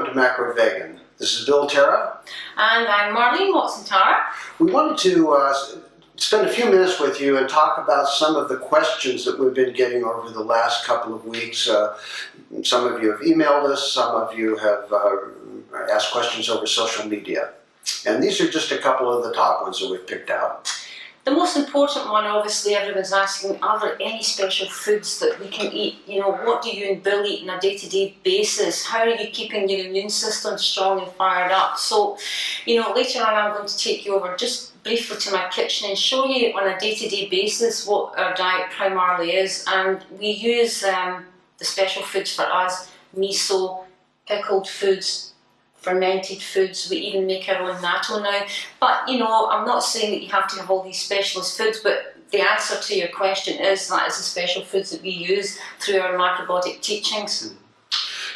to Macro Vegan. This is Bill Tara. And I'm Marlene Watson-Tara. We wanted to spend a few minutes with you and talk about some of the questions that we've been getting over the last couple of weeks. Some of you have emailed us, some of you have asked questions over social media. And these are just a couple of the top ones that we've picked out. The most important one, obviously, everyone's asking, are there any special foods that we can eat? You know, what do you and Bill eat on a day-to-day basis? How are you keeping your immune system strong and fired up? So, you know, later on I'm going to take you over just briefly to my kitchen and show you on a day-to-day basis what our diet primarily is. And we use the special foods for us, miso, pickled foods, fermented foods. We even make our own natto now. But, you know, I'm not saying that you have to have all these specialist foods, but the answer to your question is that it's the special foods that we use through our macrobiotic teachings.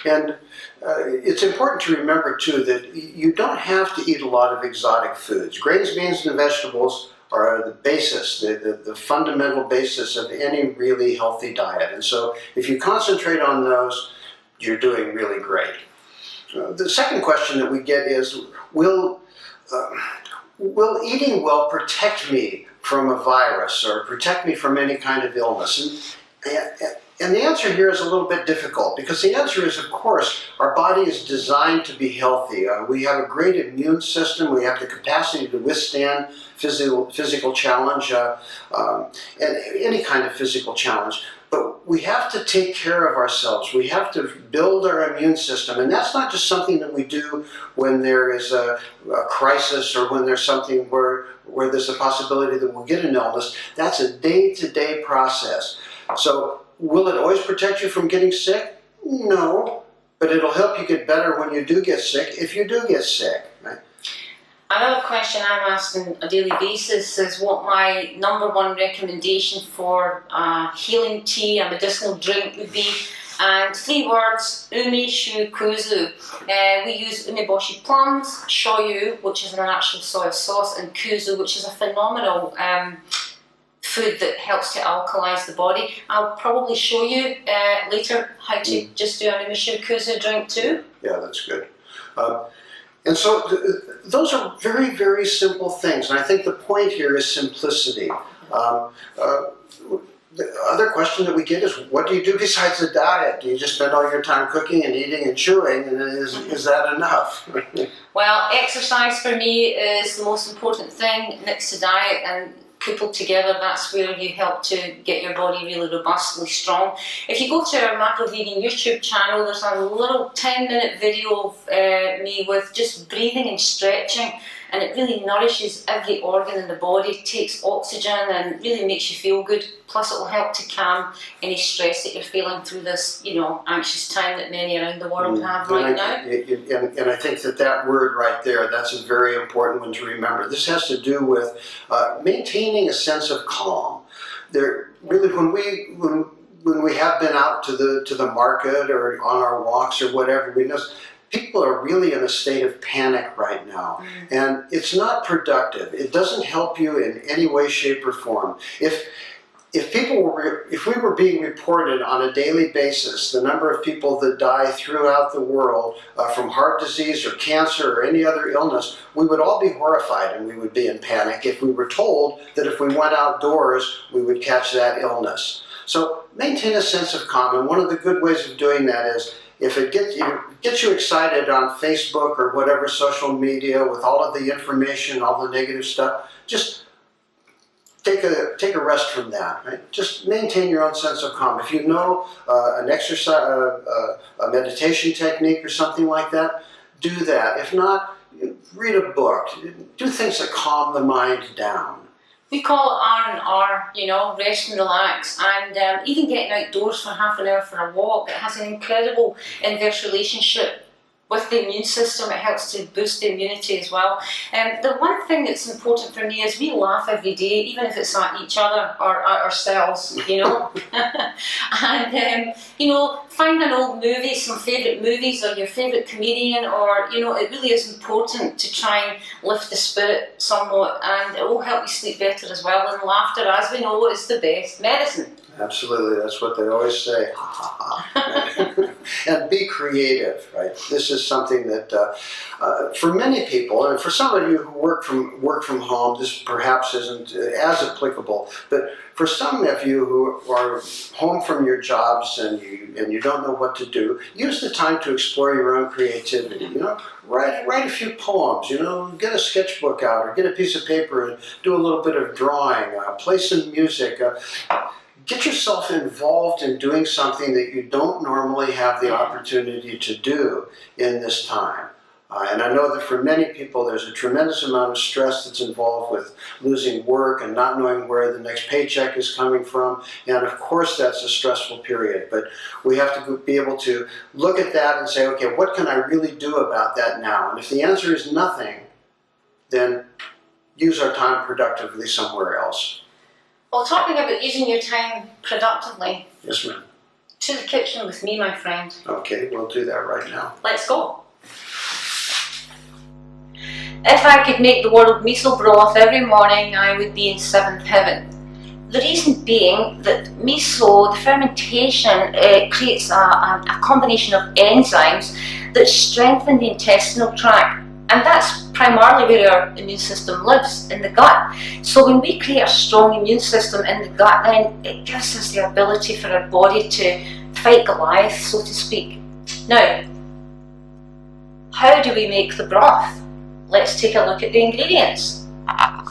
And it's important to remember, too, that you don't have to eat a lot of exotic foods. Grains, beans, and vegetables are the basis, the fundamental basis of any really healthy diet. And so if you concentrate on those, you're doing really great. The second question that we get is, will eating well protect me from a virus or protect me from any kind of illness? And the answer here is a little bit difficult, because the answer is, of course, our body is designed to be healthy. We have a great immune system. We have the capacity to withstand physical challenge and any kind of physical challenge. But we have to take care of ourselves. We have to build our immune system. And that's not just something that we do when there is a crisis or when there's something where there's a possibility that we'll get an illness. That's a day-to-day process. So will it always protect you from getting sick? No, but it'll help you get better when you do get sick, if you do get sick, right? Another question I'm asked on a daily basis is what my number one recommendation for healing tea, a medicinal drink, would be. And 3 words: umi, shu, kuzu. We use umeboshi plums, shoyu, which is an actual soy sauce, and kuzu, which is a phenomenal food that helps to alkalize the body. I'll probably show you later how to just do an umi, shu, kuzu drink too. Yeah, that's good. And so those are very, very simple things. And I think the point here is simplicity. The other question that we get is, what do you do besides the diet? Do you just spend all your time cooking and eating and chewing, and is that enough? Well, exercise for me is the most important thing next to diet, and coupled together, that's where you help to get your body really robustly strong. If you go to our Macro Vegan YouTube channel, there's a little 10-minute video of me with just breathing and stretching, and it really nourishes every organ in the body, takes oxygen and really makes you feel good. Plus it will help to calm any stress that you're feeling through this, you know, anxious time that many around the world have right now. And I think that word right there, that's a very important one to remember. This has to do with maintaining a sense of calm. Really, when we have been out to the market or on our walks or whatever, we notice people are really in a state of panic right now, and it's not productive. It doesn't help you in any way, shape, or form. If we were being reported on a daily basis the number of people that die throughout the world from heart disease or cancer or any other illness, we would all be horrified and we would be in panic if we were told that if we went outdoors we would catch that illness. So maintain a sense of calm, and one of the good ways of doing that is, if it gets you excited on Facebook or whatever social media with all of the information, all the negative stuff, just take a rest from that, right? Just maintain your own sense of calm. If you know an exercise, a meditation technique or something like that, do that. If not, read a book. Do things that calm the mind down. We call it R&R, you know, rest and relax, and even getting outdoors for half an hour for a walk, it has an incredible inverse relationship with the immune system. It helps to boost the immunity as well. The one thing that's important for me is we laugh every day, even if it's at each other or at ourselves, you know. And, you know, find an old movie, some favourite movies or your favourite comedian, or, you know, it really is important to try and lift the spirit somewhat, and it will help you sleep better as well. And laughter, as we know, is the best medicine. Absolutely, that's what they always say. Ha ha ha. and be creative, right? This is something that for many people, and for some of you who work from home, this perhaps isn't as applicable, but for some of you who are home from your jobs and you don't know what to do, use the time to explore your own creativity. Write a few poems. Get a sketchbook out or get a piece of paper and do a little bit of drawing. Play some music. Get yourself involved in doing something that you don't normally have the opportunity to do in this time. And I know that for many people there's a tremendous amount of stress that's involved with losing work and not knowing where the next paycheck is coming from. And of course that's a stressful period. But we have to be able to look at that and say, okay, what can I really do about that now? And if the answer is nothing, then use our time productively somewhere else. Well, talking about using your time productively. Yes, ma'am. To the kitchen with me, my friend. Okay, we'll do that right now. Let's go. If I could make the world miso broth every morning, I would be in seventh heaven. The reason being that miso, the fermentation, creates a combination of enzymes that strengthen the intestinal tract. And that's primarily where our immune system lives, in the gut. So when we create a strong immune system in the gut, then it gives us the ability for our body to fight Goliath, so to speak. Now, how do we make the broth? Let's take a look at the ingredients.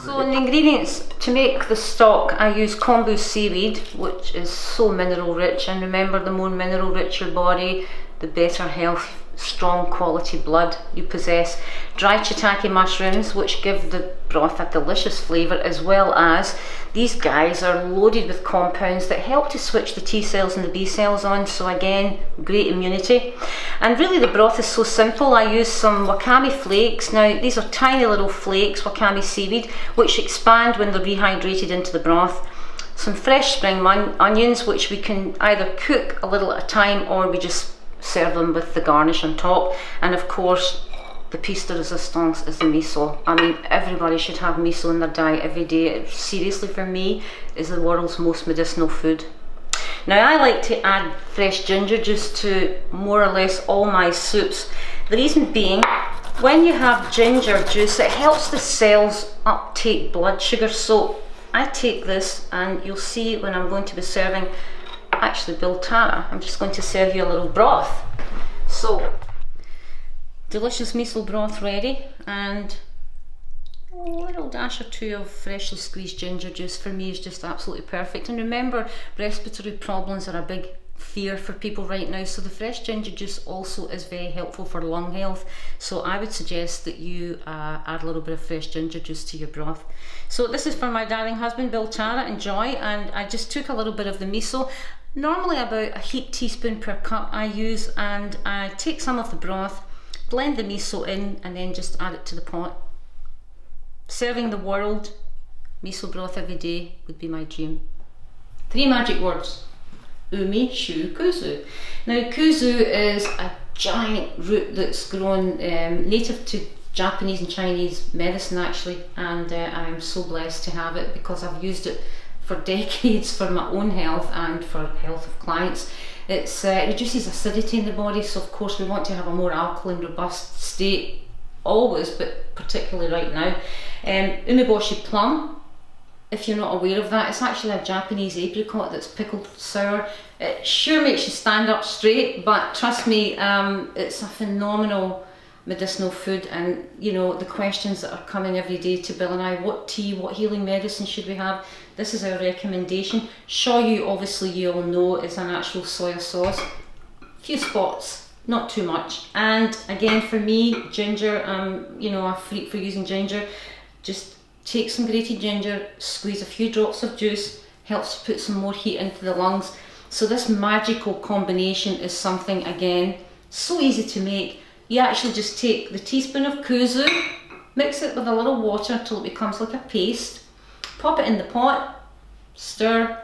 So in the ingredients, to make the stock, I use kombu seaweed, which is so mineral rich. And remember, the more mineral rich your body, the better health, strong quality blood you possess. Dry shiitake mushrooms, which give the broth a delicious flavour, as well as these guys are loaded with compounds that help to switch the T cells and the B cells on, so again, great immunity. And really the broth is so simple. I use some wakame flakes. Now these are tiny little flakes, wakame seaweed, which expand when they're rehydrated into the broth. Some fresh spring onions, which we can either cook a little at a time or we just serve them with the garnish on top. And of course, the piece de resistance is the miso. I mean, everybody should have miso in their diet every day. It, seriously, for me, is the world's most medicinal food. Now, I like to add fresh ginger juice to more or less all my soups. The reason being, when you have ginger juice, it helps the cells uptake blood sugar. So I take this, and you'll see when I'm going to be serving, actually biltara, I'm just going to serve you a little broth. So, delicious miso broth ready, and a little dash or two of freshly squeezed ginger juice for me is just absolutely perfect. And remember, respiratory problems are a big fear for people right now, so the fresh ginger juice also is very helpful for lung health. So I would suggest that you add a little bit of fresh ginger juice to your broth. So this is for my darling husband Bill Tara, enjoy. And I just took a little bit of the miso, normally about a heaped teaspoon per cup I use, and I take some of the broth, blend the miso in, and then just add it to the pot. Serving the world miso broth every day would be my dream. 3 magic words: umi, shu, kuzu. Now, kuzu is a giant root that's grown native to Japanese and Chinese medicine, actually, and I'm so blessed to have it because I've used it for decades for my own health and for health of clients. It reduces acidity in the body, so of course we want to have a more alkaline, robust state always, but particularly right now. Umeboshi plum, if you're not aware of that, it's actually a Japanese apricot that's pickled sour. It sure makes you stand up straight, but trust me, it's a phenomenal medicinal food. And you know, the questions that are coming every day to Bill and I, what tea, what healing medicine should we have? This is our recommendation. Shoyu, obviously you all know, is a natural soya sauce. A few spots, not too much. And again, for me, ginger, you know, a freak for using ginger. Just take some grated ginger, squeeze a few drops of juice, helps to put some more heat into the lungs. So this magical combination is something, again, so easy to make. You actually just take the teaspoon of kuzu, mix it with a little water until it becomes like a paste, pop it in the pot, stir,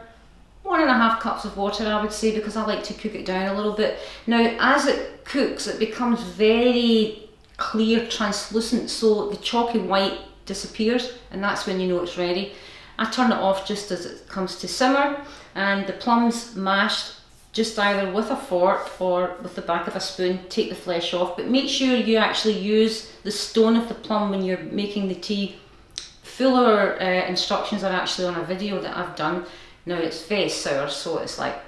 1.5 cups of water I would say, because I like to cook it down a little bit. Now as it cooks, it becomes very clear, translucent, so the chalky white disappears, and that's when you know it's ready. I turn it off just as it comes to simmer, and the plums mashed just either with a fork or with the back of a spoon, take the flesh off, but make sure you actually use the stone of the plum when you're making the tea. Fuller instructions are actually on a video that I've done. Now it's very sour, so it's like,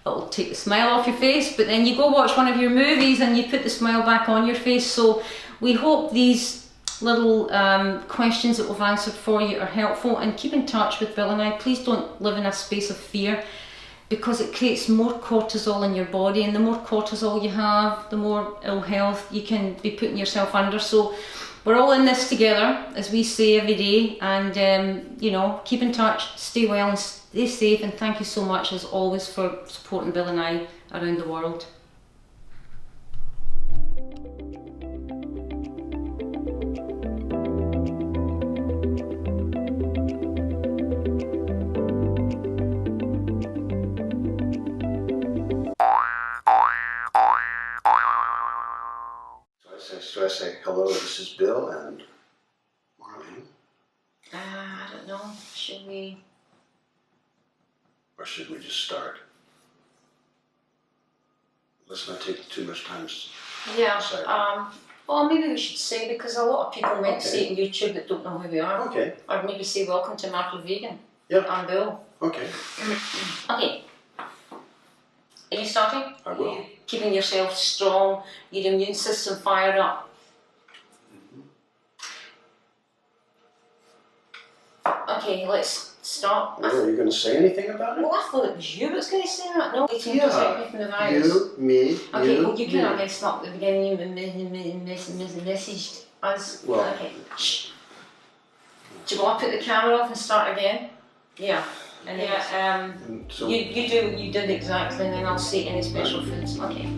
it'll take the smile off your face, but then you go watch one of your movies and you put the smile back on your face. So we hope these little questions that we've answered for you are helpful, and keep in touch with Bill and I. Please don't live in a space of fear, because it creates more cortisol in your body, and the more cortisol you have, the more ill health you can be putting yourself under. So we're all in this together, as we say every day, and you know, keep in touch, stay well and stay safe, and thank you so much as always for supporting Bill and I around the world. So I say, hello, this is Bill and Marlene. I don't know, should we? Or should we just start? Let's not take too much time. Yeah, well maybe we should say, because a lot of people might see it on YouTube that don't know who we are. Okay. Or maybe say, welcome to Macro Vegan. Yep. I'm Bill. Okay. Okay. Are you starting? I will. Are you keeping yourself strong, your immune system fired up? Okay, let's start. Well, are you going to say anything about it? Well, I thought it was you that was going to say that. No, 18% Yeah. from the virus. You, me, Okay, you, well, you me. kind of messed up at the beginning. You messaged us. Well. Okay. Shh. Do you want to put the camera off and start again? Yeah. And then, So, you do what you did exactly, and then I'll say any special foods. Okay.